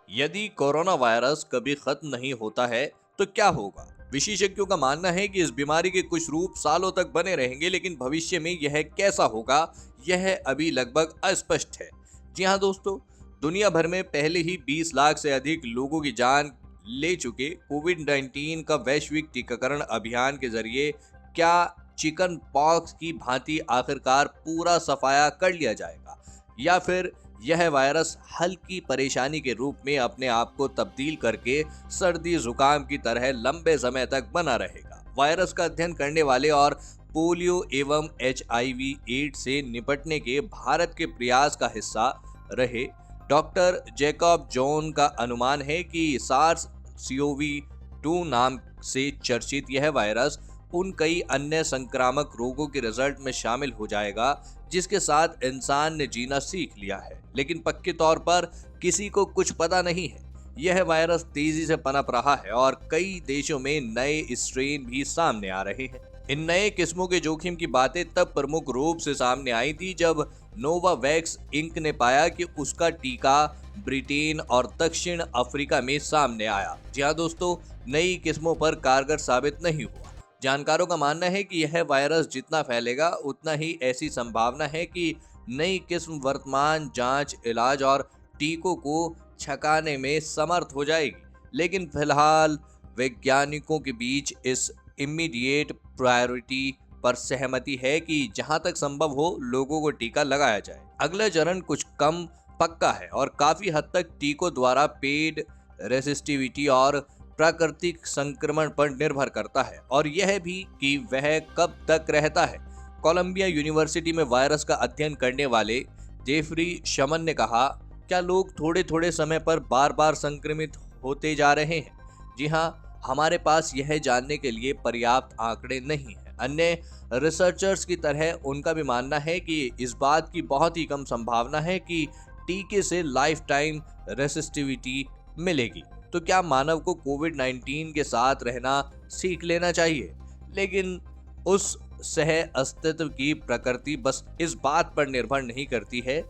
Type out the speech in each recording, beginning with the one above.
यदि corona virus कभी खत्म नहीं होता है तो क्या होगा? विशेषज्ञों का मानना है कि इस बीमारी के कुछ रूप सालों तक बने रहेंगे, लेकिन भविष्य में यह कैसा होगा, यह अभी लगभग अस्पष्ट है। जी हाँ दोस्तों, दुनिया भर में पहले ही 20 लाख से अधिक लोगों की जान ले चुके कोविड-19 का वैश्विक टीकाकरण अभियान के जरिए क्या चिकन पॉक्स की भांति आखिरकार पूरा सफाया कर लिया जाएगा, या फिर यह वायरस हल्की परेशानी के रूप में अपने आप को तब्दील करके सर्दी जुकाम की तरह लंबे समय तक बना रहेगा? वायरस का अध्ययन करने वाले और पोलियो एवं HIV एड्स से निपटने के भारत के प्रयास का हिस्सा रहे डॉक्टर जैकब जॉन का अनुमान है कि सार्स CoV-2 नाम से चर्चित यह वायरस उन कई अन्य संक्रामक रोगों के रिजल्ट में शामिल हो जाएगा जिसके साथ इंसान ने जीना सीख लिया है, लेकिन पक्के तौर पर किसी को कुछ पता नहीं है। यह वायरस तेजी से पनप रहा है और कई देशों में नए स्ट्रेन भी सामने आ रहे हैं। इन नए किस्मों के जोखिम की बातें तब प्रमुख रूप से सामने आई थी जब नोवावैक्स इंक ने पाया कि उसका टीका ब्रिटेन और दक्षिण अफ्रीका में सामने आया। जी हाँ दोस्तों, नई किस्मों पर कारगर साबित नहीं हुआ। जानकारों का मानना है कि यह वायरस जितना फैलेगा उतना ही ऐसी संभावना है कि नई किस्म वर्तमान जांच, इलाज और टीकों को छकाने में समर्थ हो जाएगी। लेकिन फिलहाल वैज्ञानिकों के बीच इस इमीडिएट प्रायोरिटी पर सहमति है कि जहां तक संभव हो लोगों को टीका लगाया जाए। अगला चरण कुछ कम पक्का है और काफी हद तक टीकों द्वारा पेड रेसिस्टिविटी और प्राकृतिक संक्रमण पर निर्भर करता है, और यह भी कि वह कब तक रहता है। कोलंबिया यूनिवर्सिटी में वायरस का अध्ययन करने वाले जेफरी शमन ने कहा, क्या लोग थोड़े थोड़े समय पर बार बार संक्रमित होते जा रहे हैं? जी हाँ, हमारे पास यह जानने के लिए पर्याप्त आंकड़े नहीं है। अन्य रिसर्चर्स की तरह उनका भी मानना है कि इस बात की बहुत ही कम संभावना है कि टीके से लाइफ टाइम रेसिस्टिविटी मिलेगी। तो क्या मानव को कोविड-19 के साथ रहना सीख लेना चाहिए? लेकिन उस सह अस्तित्व की प्रकृति बस इस बात पर निर्भर नहीं करती है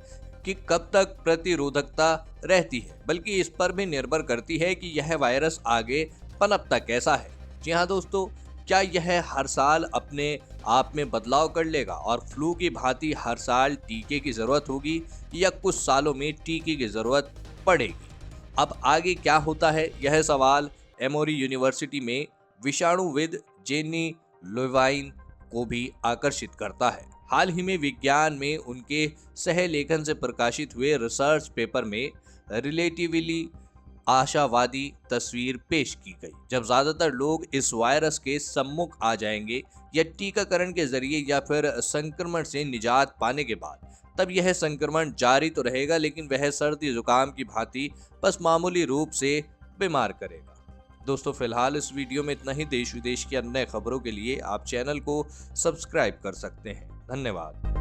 कि कब तक प्रतिरोधकता रहती है, बल्कि इस पर भी निर्भर करती है कि यह वायरस आगे पनपता कैसा है। जी हाँ दोस्तों, क्या यह हर साल अपने आप में बदलाव कर लेगा और फ्लू की भांति हर साल टीके की जरूरत होगी, या कुछ सालों में टीके की जरूरत पड़ेगी? अब आगे क्या होता है, यह सवाल एमोरी यूनिवर्सिटी में विषाणुविद जेनी लोवाइन को भी आकर्षित करता है। हाल ही में विज्ञान में उनके सह लेखन से प्रकाशित हुए रिसर्च पेपर में रिलेटिवली आशावादी तस्वीर पेश की गई, जब ज्यादातर लोग इस वायरस के सम्मुख आ जाएंगे या टीकाकरण के जरिए या फिर संक्रमण से निजात पाने के बाद। तब यह संक्रमण जारी तो रहेगा, लेकिन वह सर्दी जुकाम की भांति बस मामूली रूप से बीमार करेगा। दोस्तों, फिलहाल इस वीडियो में इतना ही। देश विदेश की अन्य खबरों के लिए आप चैनल को सब्सक्राइब कर सकते हैं। धन्यवाद।